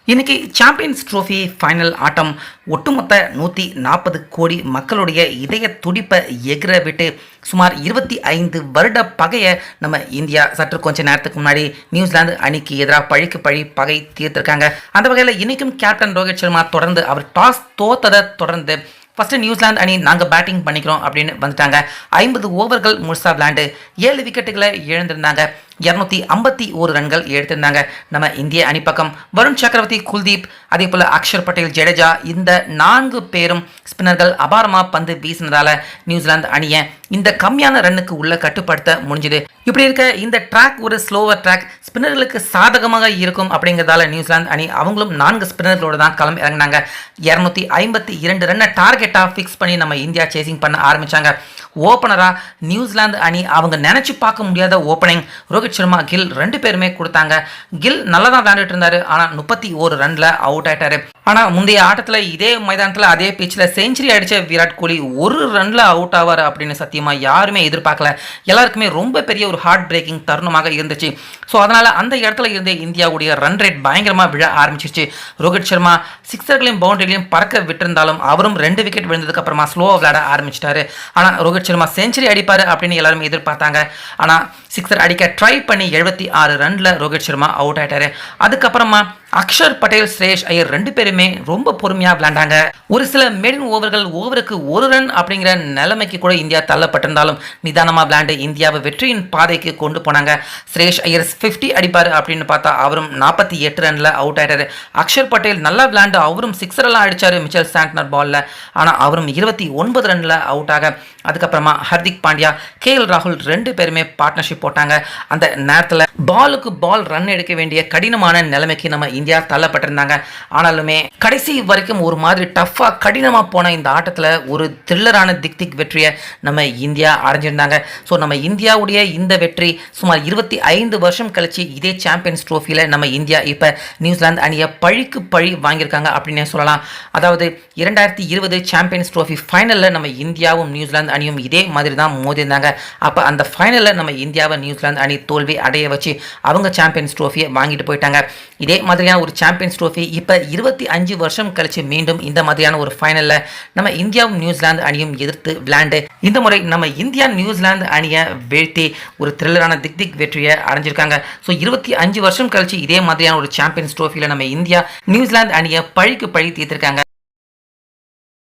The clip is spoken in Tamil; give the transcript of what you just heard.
இன்னைக்கு சாம்பியன்ஸ் ட்ரோஃபி ஃபைனல் ஆட்டம் ஒட்டுமொத்த 140 கோடி மக்களுடைய இதய துடிப்பை எகிர விட்டு சுமார் 25 வருட பகையை நம்ம இந்தியா சற்று கொஞ்ச நேரத்துக்கு முன்னாடி நியூசிலாந்து அணிக்கு எதிராக பழிக்கு பழி பகை தீர்த்திருக்காங்க. அந்த வகையில் இன்னைக்கும் கேப்டன் ரோஹித் சர்மா தொடர்ந்து அவர் டாஸ் தோத்ததை தொடர்ந்து ஃபர்ஸ்ட் நியூசிலாந்து அணி நாங்கள் பேட்டிங் பண்ணிக்கிறோம் அப்படின்னு வந்துட்டாங்க. 50 ஓவர்கள் முழுசா விளையாண்டு 7 விக்கெட்டுகளை இழந்திருந்தாங்க. 251 ரன்கள் எடுத்திருந்தாங்க. நம்ம இந்திய அணி பக்கம் வருண் சக்கரவர்த்தி, குல்தீப், அதே போல் அக்ஷர் பட்டேல், ஜடேஜா இந்த 4 பேரும் ஸ்பின்னர்கள் அபாரமாக பந்து வீசினதால நியூசிலாந்து அணியை இந்த கம்மியான ரன்னுக்கு உள்ள கட்டுப்படுத்த முடிஞ்சுது. இப்படி இருக்க இந்த ட்ராக் ஒரு ஸ்லோவர் ட்ராக் ஸ்பின்னர்களுக்கு சாதகமாக இருக்கும் அப்படிங்கிறதால நியூசிலாந்து அணி அவங்களும் 4 ஸ்பின்னர்களோட தான் களம் இறங்கினாங்க. 252 ரன்னை டார்கெட்டாக ஃபிக்ஸ் பண்ணி நம்ம இந்தியா சேசிங் பண்ண ஆரம்பித்தாங்க. ஓப்பனராக நியூசிலாந்து அணி அவங்க நினச்சி பார்க்க முடியாத ஓப்பனிங் ரோஹித் சர்மா, கில் 2 பேருமே கொடுத்தாங்க. கில் நல்லா தான் விளையாண்டுட்டு இருந்தாரு, ஆனால் 31 ரன்ல அவுட் ஆயிட்டாரு. ஆனால் முந்தைய ஆட்டத்தில் இதே மைதானத்தில் அதே பிச்சில் செஞ்சுரி அடித்த விராட் கோலி 1 ரன்ல அவுட் ஆவார் அப்படின்னு சத்தியமாக யாருமே எதிர்பார்க்கல. எல்லாருக்குமே ரொம்ப பெரிய ஒரு ஹார்ட் பிரேக்கிங் தருணமாக இருந்துச்சு. ஸோ அதனால் அந்த இடத்துல இருந்தே இந்தியாவுடைய ரன் ரேட் பயங்கரமாக விழ ஆரம்பிச்சிருச்சு. ரோஹித் சர்மா சிக்ஸர்களையும் பவுண்டரிகளையும் பறக்க விட்டிருந்தாலும் அவரும் 2 விக்கெட் விழுந்ததுக்கு அப்புறமா ஸ்லோவாக விளையாட ஆரம்பிச்சிட்டாரு. ஆனால் ரோஹித் சர்மா செஞ்சுரி அடிப்பார் அப்படின்னு எல்லாருமே எதிர்பார்த்தாங்க. ஆனால் சிக்ஸர் அடிக்க ட்ரை பண்ணி 76 ரன்ல ரோஹித் சர்மா அவுட் ஆயிட்டாரு. அதுக்கப்புறமா அக்ஷர் பட்டேல், ஸ்ரேஷ் ஐயர் 2 பேருமே ரொம்ப பொறுமையாக விளையாண்டாங்க. ஒரு சில மெடின் ஓவர்கள் ஓவருக்கு 1 ரன் அப்படிங்கிற நிலைமைக்கு கூட இந்தியா தள்ளப்பட்டிருந்தாலும் நிதானமாக விளையாண்டு இந்தியாவை வெற்றியின் பாதைக்கு கொண்டு போனாங்க. ஸ்ரேஷ் ஐயர் 50 அடிப்பார் அப்படின்னு பார்த்தா அவரும் 48 ரன்ல அவுட் ஆயிட்டாரு. அக்ஷர் பட்டேல் நல்லா விளையாண்டு அவரும் சிக்ஸரெல்லாம் அடிச்சாரு மிச்சல் சாண்ட்னர் பால்ல. ஆனால் அவரும் 29 ரன்ல அவுட் ஆக அதுக்கப்புறமா ஹர்திக் பாண்டியா, KL ராகுல் 2 பேருமே பார்ட்னர்ஷிப் போட்டாங்க. அந்த நேரத்தில் பாலுக்கு பால் ரன் எடுக்க வேண்டிய கடினமான நிலைமைக்கு நம்ம இந்தியா தள்ளப்பட்டிருந்தாங்க. ஆனாலுமே கடைசி வரைக்கும் ஒரு மாதிரி டஃப்பாக கடினமாக போன இந்த ஆட்டத்தில் ஒரு த்ரில்லரான திக் வெற்றியை நம்ம இந்தியா அடைஞ்சிருந்தாங்க. ஸோ நம்ம இந்தியாவுடைய இந்த வெற்றி சுமார் 25 வருஷம் கழிச்சு இதே சாம்பியன்ஸ் ட்ரோஃபியில் நம்ம இந்தியா இப்போ நியூசிலாந்து அணியை பழிக்கு பழி வாங்கியிருக்காங்க அப்படின்னே சொல்லலாம். அதாவது 2020 சாம்பியன்ஸ் ட்ரோஃபி ஃபைனலில் நம்ம இந்தியாவும் நியூசிலாந்து அணியும் இதே மாதிரி தான் மோதிருந்தாங்க. அப்போ அந்த ஃபைனலில் நம்ம இந்தியாவை நியூசிலாந்து அணி தோல்வி அடைய வச்சு அவங்க சாம்பியன்ஸ் ட்ரோஃபியை வாங்கிட்டு போயிட்டாங்க. இதே மாதிரியான ஒரு சாம்பியன்ஸ் ட்ரோஃபி இப்போ 25 வருஷம் கழிச்சு மீண்டும் இந்த மாதிரியான ஒரு ஃபைனலில் நம்ம இந்தியாவும் நியூசிலாந்து அணியும் எதிர்த்து விளையாண்டு இந்த முறை நம்ம இந்தியா நியூசிலாந்து அணியை வீழ்த்தி ஒரு த்ரில்லரான திக் வெற்றியை அடைஞ்சிருக்காங்க. ஸோ 25 வருஷம் கழிச்சு இதே மாதிரியான ஒரு சாம்பியன்ஸ் ட்ரோஃபியில் நம்ம இந்தியா நியூசிலாந்து அணியை பழிக்கு பழி தீர்த்திருக்காங்க.